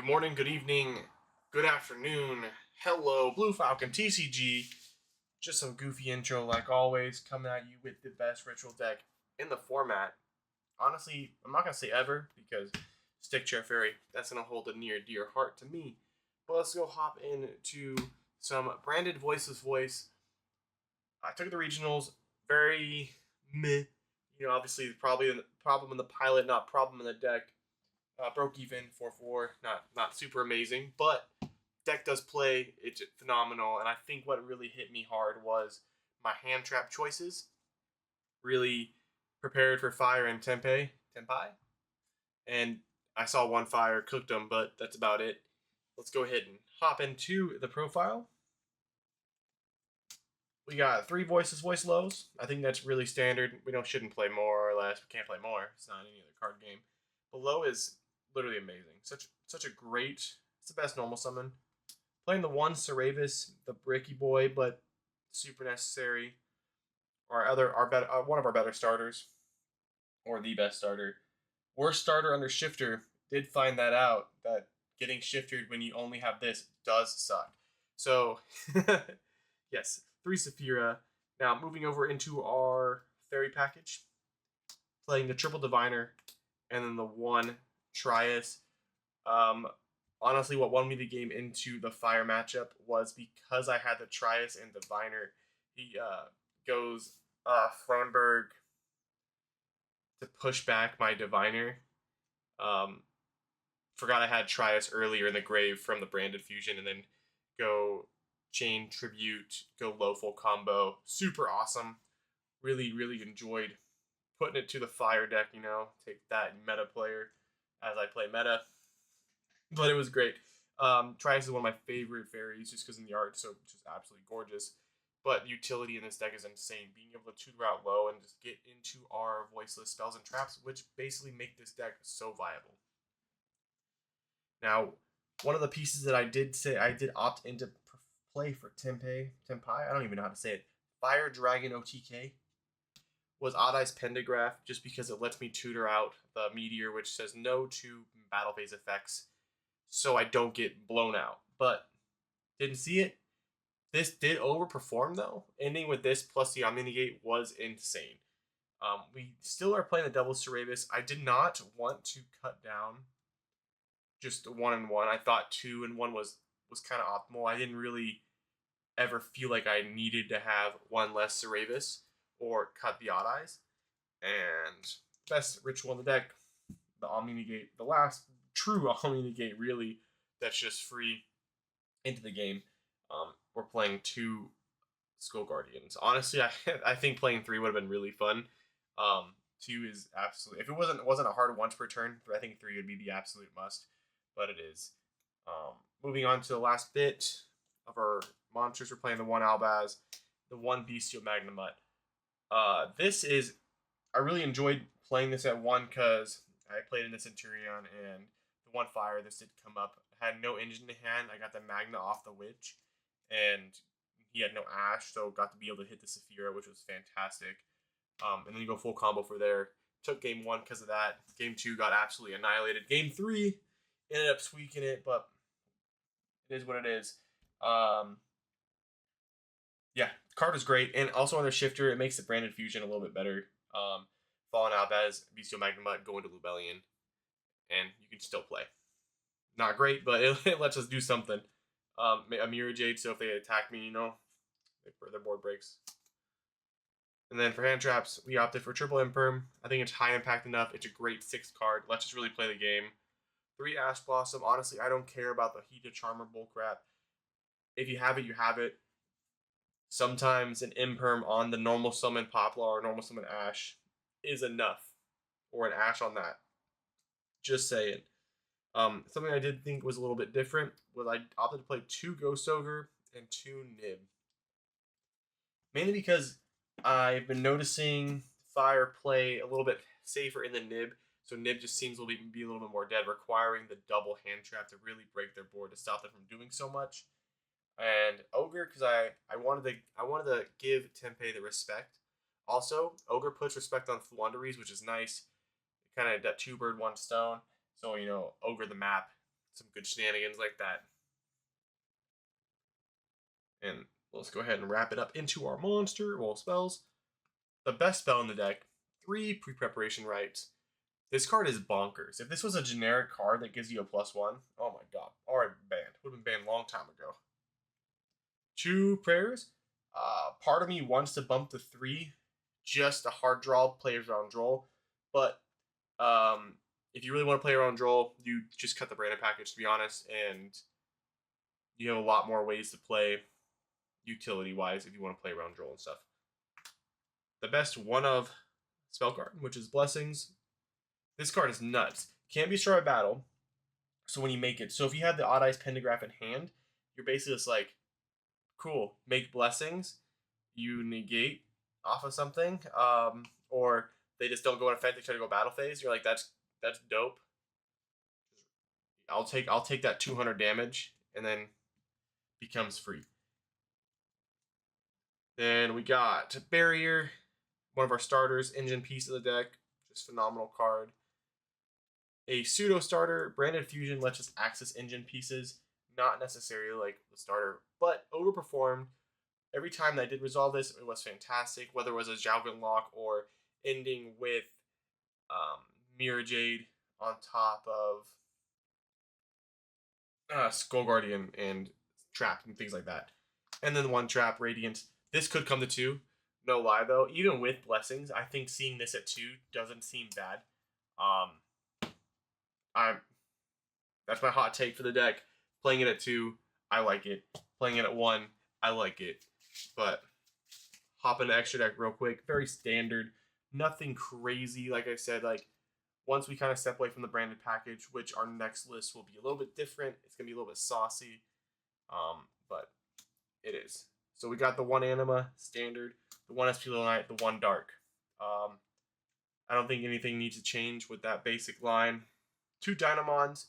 Good morning, good evening, good afternoon. Hello, Blue Falcon TCG. Just some goofy intro like always, coming at you with the best ritual deck in the format. Honestly, I'm not going to say ever because Stick Chair Fairy, that's going to hold a near dear heart to me. But let's go hop into some branded Voiceless voice. I took the regionals, very meh. Obviously, probably the problem in the pilot, not problem in the deck. Broke even 4-4, not super amazing, but deck does play. It's phenomenal, and I think what really hit me hard was my hand trap choices. Really prepared for fire and tenpai, and I saw one fire, cooked them, but that's about it. Let's go ahead and hop into the profile. We got 3 voices, voice lows. I think that's really standard. We shouldn't play more or less. We can't play more. It's not any other card game. Below is literally amazing. Such a great. It's the best normal summon. Playing the one Ceravis, the Bricky Boy, but super necessary. One of our better starters, or the best starter. Worst starter under Shifter. Did find that out that getting shifted when you only have this does suck. So yes, 3 Saphira. Now moving over into our fairy package, playing the triple diviner and then the 1 Trias. Honestly, what won me the game into the fire matchup was because I had the Trias and diviner. He goes Flamberg to push back my diviner. Forgot I had Trias earlier in the grave from the branded fusion, and then go chain tribute, go low full combo. Super awesome. Really, really enjoyed putting it to the fire deck. Take that meta player as I play meta. But it was great. Trias is one of my favorite fairies just because in the art, so just absolutely gorgeous. But utility in this deck is insane. Being able to tutor out low and just get into our voiceless spells and traps, which basically make this deck so viable. Now, one of the pieces that I did opt into play for tenpai, I don't even know how to say it, Fire Dragon OTK, was Odd Eyes Pentagraph, just because it lets me tutor out the Meteor, which says no to battle phase effects, so I don't get blown out. But didn't see it. This did overperform, though. Ending with this plus the Omni-Negate was insane. We still are playing the double Ceravis. I did not want to cut down just 1-1. I thought 2-1 was kind of optimal. I didn't really ever feel like I needed to have 1 less Ceravis or cut the Odd Eyes. And best ritual in the deck, the Omni-Negate, the last true Omni-Negate, really, that's just free into the game. We're playing 2 Skull Guardians. Honestly, I think playing 3 would have been really fun. 2 is absolutely, if it wasn't a hard once per turn, I think 3 would be the absolute must, but it is. Moving on to the last bit of our monsters, we're playing the 1 Albaz, the 1 Bestial Magnamut. I really enjoyed playing this at 1 because I played in the Centurion and the 1 Fire. This did come up. I had no engine to hand. I got the Magna off the Witch, and he had no Ash, so got to be able to hit the Saphira, which was fantastic. And then you go full combo for there. Took game 1 because of that. Game 2 got absolutely annihilated. Game 3 ended up squeaking it, but it is what it is. Yeah, the card is great, and also on the Shifter, it makes the branded fusion a little bit better. Fallen Albaz, Bestial Magnamut, go into Lubellion, and you can still play. Not great, but it lets us do something. A Mirror Jade, so if they attack me, their board breaks. And then for hand traps, we opted for triple Imperm. I think it's high impact enough. It's a great 6th card. Let's just really play the game. 3 Ash Blossom. Honestly, I don't care about the Heated Charmer bullcrap. If you have it, you have it. Sometimes an Imperm on the normal summon Poplar or normal summon Ash is enough. Or an Ash on that. Just saying. Something I did think was a little bit different was I opted to play 2 Ghost Ogre and 2 Nib. Mainly because I've been noticing Fire play a little bit safer in the Nib, so Nib just seems to be a little bit more dead, requiring the double hand trap to really break their board to stop them from doing so much. And Ogre, because I wanted to give Tenpai the respect. Also, Ogre puts respect on Flunderies, which is nice. Kind of that 2 bird, 1 stone. So, Ogre the map. some good shenanigans like that. And let's go ahead and wrap it up into our monster. Well, spells. The best spell in the deck, 3 pre-preparation rites. This card is bonkers. If this was a generic card that gives you a +1, oh my god. Already banned. Would have been banned a long time ago. 2 prayers. Part of me wants to bump to 3, just a hard draw, players around draw. But if you really want to play around draw, you just cut the Brandon package, to be honest, and you have a lot more ways to play utility-wise if you want to play around draw and stuff. The best one of spell card, which is Blessings. This card is nuts. Can't be destroyed by battle. So when you make it, so if you have the Odd Eyes Pentagraph in hand, you're basically just like, cool, make Blessings. You negate off of something, or they just don't go in effect. They try to go battle phase. You're like, that's dope. I'll take that 200 damage, and then becomes free. Then we got Barrier, one of our starters, engine piece of the deck, just phenomenal card. A pseudo starter, Branded Fusion lets us access engine pieces, not necessarily like the starter, but overperformed. Every time that I did resolve this, it was fantastic, whether it was a Xiaogun lock or ending with Mirror Jade on top of Skull Guardian and Trap and things like that. And then 1 trap, Radiant. This could come to 2. No lie, though. Even with Blessings, I think seeing this at 2 doesn't seem bad. That's my hot take for the deck. Playing it at 2, I like it. Playing it at 1, I like it. But hop into extra deck real quick. Very standard. Nothing crazy. Like I said, like once we kind of step away from the branded package, which our next list will be a little bit different. It's gonna be a little bit saucy. But it is. So we got the 1 Anima standard, the 1 SP Little Knight, the 1 Dark. I don't think anything needs to change with that basic line. 2 Dynamons.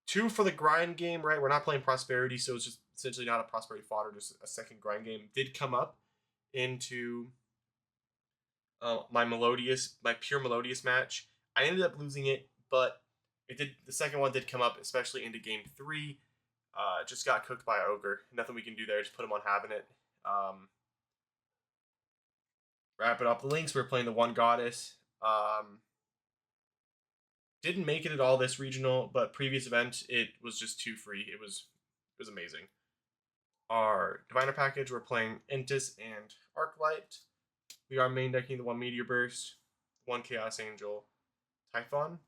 2 for the grind game, right? We're not playing Prosperity, so it's just essentially not a Prosperity fodder, just a second grind game. Did come up into my pure Melodious match. I ended up losing it, but it did. The second one did come up, especially into game 3. Just got cooked by Ogre. Nothing we can do there. Just put him on having it. Wrap it up. The links. We're playing the 1 Goddess. Didn't make it at all this regional, but previous event it was just 2 free. It was amazing. Our Diviner package. We're playing Entis and Arclight. We are main decking the 1 Meteor Burst, 1 Chaos Angel, Typhon.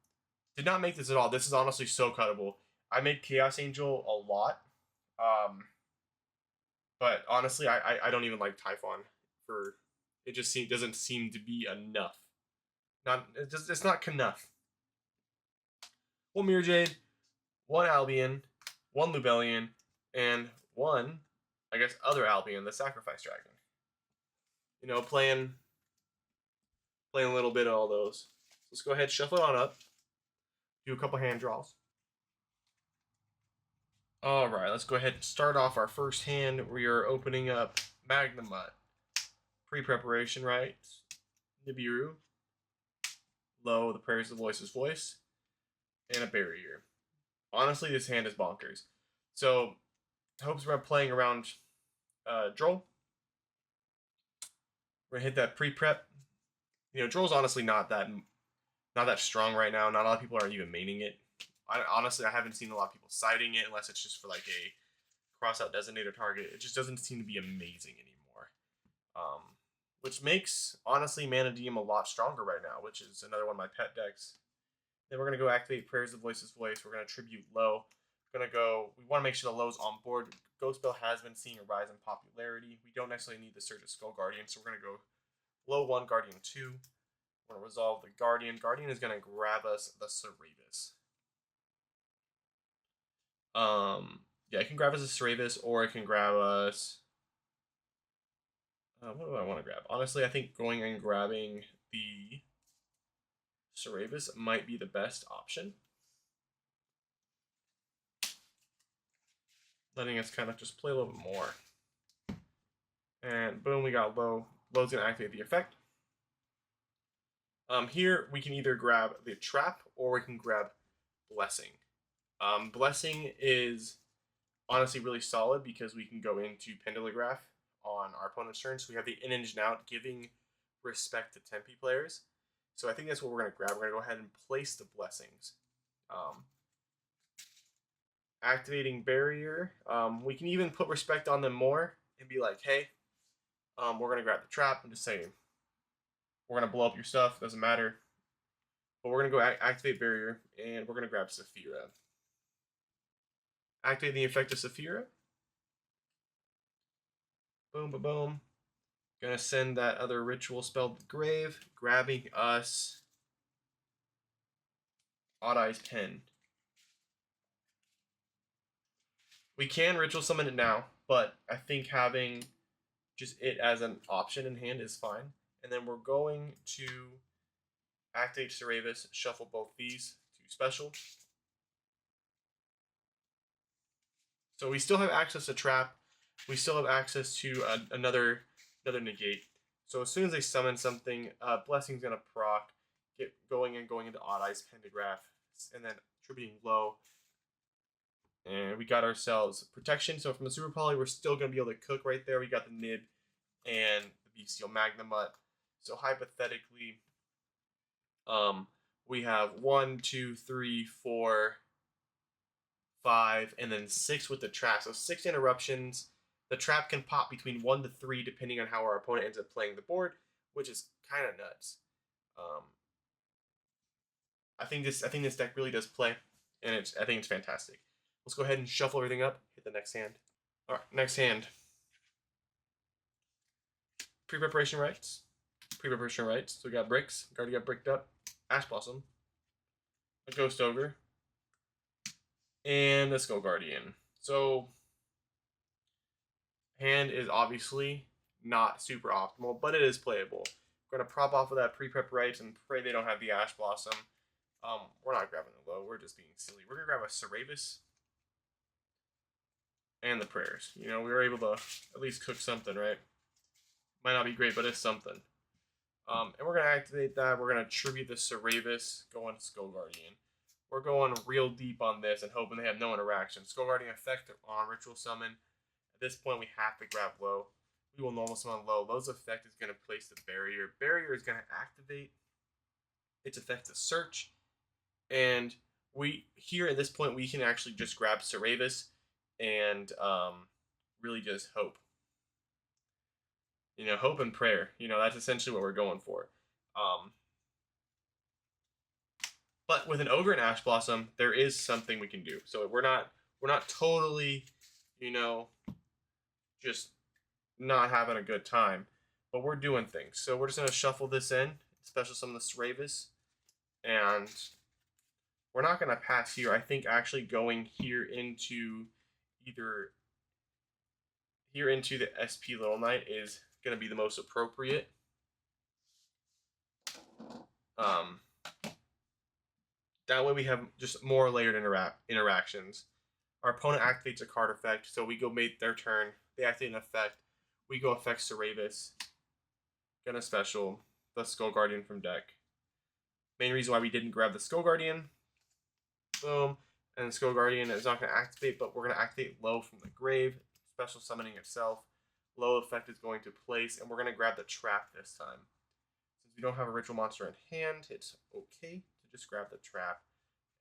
Did not make this at all. This is honestly so cuttable. I made Chaos Angel a lot. But honestly, I don't even like Typhon. It just doesn't seem to be enough. It's not enough. 1 Mirror Jade, 1 Albion, 1 Lubellion, and 1, I guess, other Albion, the Sacrifice Dragon. You know, playing a little bit of all those. Let's go ahead, shuffle it on up. Do a couple hand draws. All right, let's go ahead and start off our first hand. We are opening up Magnemite. Pre-preparation, right? Nibiru. Low, the Prayers of the Voiceless Voice. And a Barrier. Honestly, this hand is bonkers. So, hopes we're playing around Droll. We're gonna hit that pre-prep. You know, Droll's honestly not that strong right now. Not a lot of people are even maining it. Honestly, I haven't seen a lot of people citing it unless it's just for like a cross-out designator target. It just doesn't seem to be amazing anymore. Which makes, honestly, Mana Diem a lot stronger right now, which is another one of my pet decks. Then we're going to go activate Prayers of Voiceless Voice. We're going to tribute Low. We want to make sure the Low's on board. Ghost Bell has been seeing a rise in popularity. We don't necessarily need the Surge of Skull Guardian, so we're going to go Low 1, Guardian 2. We're going to resolve the Guardian. Guardian is going to grab us the Cerebus. Yeah, it can grab us a Cerebus, or it can grab us... what do I want to grab? Honestly, I think going and grabbing the Cerebus might be the best option. Letting us kind of just play a little bit more. And boom, we got Low. Low's going to activate the effect. Here, we can either grab the Trap, or we can grab Blessing. Blessing is honestly really solid because we can go into Pendulograph on our opponent's turn. So we have the in and out giving respect to Tempe players. So I think that's what we're going to grab. We're going to go ahead and place the blessings. Activating barrier. We can even put respect on them more and be like, hey, we're going to grab the trap. I'm just saying. We're going to blow up your stuff. Doesn't matter. But we're going to go activate barrier and we're going to grab Saphira. Activate the effect of Saphira. Boom, boom, boom. Gonna send that other ritual spell to the grave, grabbing us Odd Eyes Pen. We can ritual summon it now, but I think having just it as an option in hand is fine. And then we're going to activate Cerevis, shuffle both these to special. So we still have access to trap. We still have access to another negate. So as soon as they summon something, Blessing's gonna proc, get going into Odd Eyes Pentagraph, and then attributing low. And we got ourselves protection. So from the Super Poly, we're still gonna be able to cook right there. We got the Nib and the Bestial Magnemut. So hypothetically, we have 1, 2, 3, 4, 5, and then 6 with the trap. So 6 interruptions. The trap can pop between 1 to 3 depending on how our opponent ends up playing the board, which is kind of nuts. I think this deck really does play, and I think it's fantastic. Let's go ahead and shuffle everything up. Hit the next hand. All right, next hand. Pre-preparation rights. Pre-preparation rights. So we got bricks. Already got bricked up. Ash Blossom. A Ghost Ogre. And a Skull Guardian. So hand is obviously not super optimal, but it is playable. We're going to prop off of that pre-prep rights and pray they don't have the Ash Blossom. We're not grabbing the low. We're just being silly. We're going to grab a Cerevis and the prayers. You know, we were able to at least cook something, right? Might not be great, but it's something. And we're going to activate that. We're going to tribute the Cerevis, go on Skull Guardian. We're going real deep on this and hoping they have no interaction. Skull Guardian effect on Ritual Summon. At this point, we have to grab low. We will normal summon low. Low's effect is going to place the barrier. Barrier is going to activate its effect to search. And we here at this point, we can actually just grab Cerevis and really just hope. You know, hope and prayer. You know, that's essentially what we're going for. But with an Ogre and Ash Blossom, there is something we can do. So we're not totally, you know, just not having a good time. But we're doing things. So we're just going to shuffle this in, special summon the Cerevis. And we're not going to pass here. I think actually going here into either here into the SP Little Knight is going to be the most appropriate. That way we have just more layered interactions. Our opponent activates a card effect, so we go make their turn. They activate an effect. We go effect Cerevis. Gonna special the Skull Guardian from deck. Main reason why we didn't grab the Skull Guardian. Boom. And the Skull Guardian is not going to activate, but we're going to activate low from the grave. Special summoning itself. Low effect is going to place, and we're going to grab the trap this time. Since we don't have a ritual monster in hand, it's okay to just grab the trap.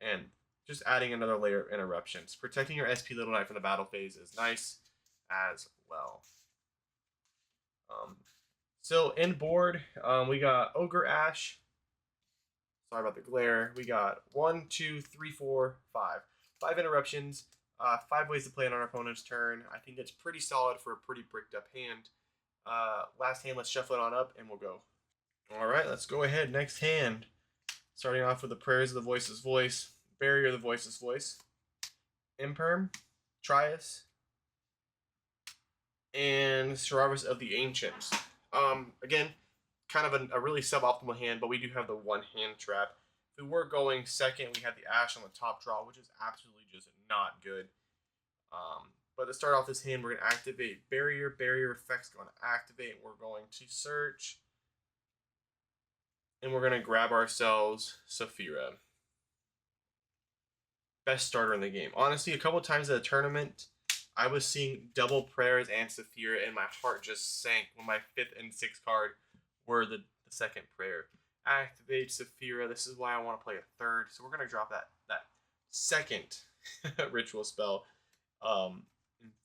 And just adding another layer of interruptions. Protecting your SP Little Knight from the battle phase is nice as well. So in board, we got Ogre Ash. Sorry about the glare. We got 1, 2, 3, 4, 5. 5 interruptions. 5 ways to play it on our opponent's turn. I think that's pretty solid for a pretty bricked up hand. Last hand, let's shuffle it on up and we'll go. All right, let's go ahead. Next hand. Starting off with the Prayers of the Voiceless Voice. Barrier of the Voiceless Voice. Imperm. Trias. And Survivors of the Ancients. Again, kind of a really suboptimal hand, but we do have the one hand trap. If we were going second, we had the Ash on the top draw, which is absolutely just not good. But to start off this hand, we're going to activate Barrier. Barrier effect's going to activate. We're going to search. And we're going to grab ourselves Saphira. best starter in the game. Honestly, a couple times at a tournament, I was seeing double prayers and Saphira, and my heart just sank when my 5th and 6th card were the second prayer. Activate Saphira. This is why I want to play a 3rd. So we're gonna drop that second ritual spell, and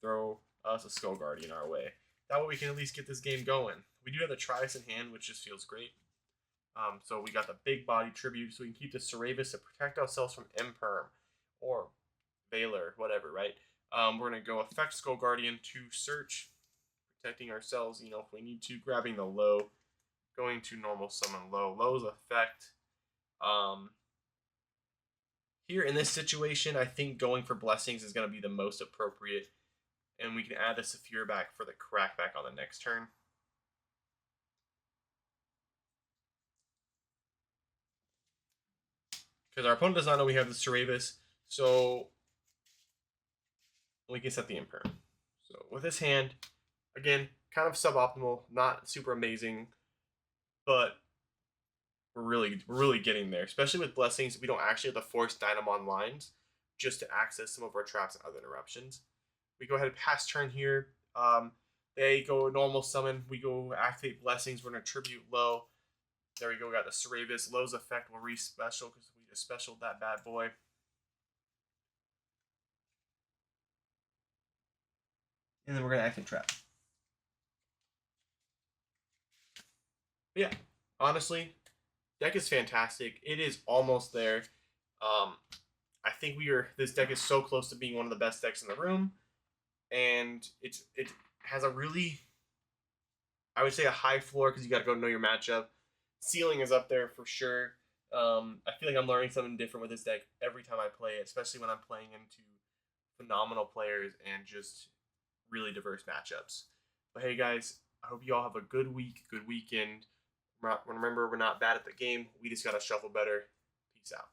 throw us a Skull Guardian our way. That way we can at least get this game going. We do have the Trius in hand, which just feels great. So we got the big body tribute, so we can keep the Ceravis to protect ourselves from Imperm or Valor, whatever, right? We're going to go effect Skull Guardian to search, protecting ourselves, if we need to, grabbing the low, going to normal summon low. Low's effect. Here in this situation, I think going for blessings is going to be the most appropriate, and we can add the Saphira back for the crackback on the next turn. Because our opponent does not know we have the Ceravis, so we can set the Imperm. So with this hand, again, kind of suboptimal, not super amazing, but we're really getting there. Especially with blessings, we don't actually have to force Dynamon lines just to access some of our traps and other interruptions. We go ahead and pass turn here. They go normal summon. We go activate blessings. We're gonna tribute low. There we go. We got the Ceravis. Low's effect will re-special because we just specialed that bad boy. And then we're gonna activate trap. But yeah, honestly, deck is fantastic. It is almost there. I think this deck is so close to being one of the best decks in the room, and it has a really, I would say, a high floor because you got to go know your matchup. Ceiling is up there for sure. I feel like I'm learning something different with this deck every time I play it, especially when I'm playing into phenomenal players and just really diverse matchups. But hey guys, I hope you all have a good week, good weekend. Remember, we're not bad at the game. We just got to shuffle better. Peace out.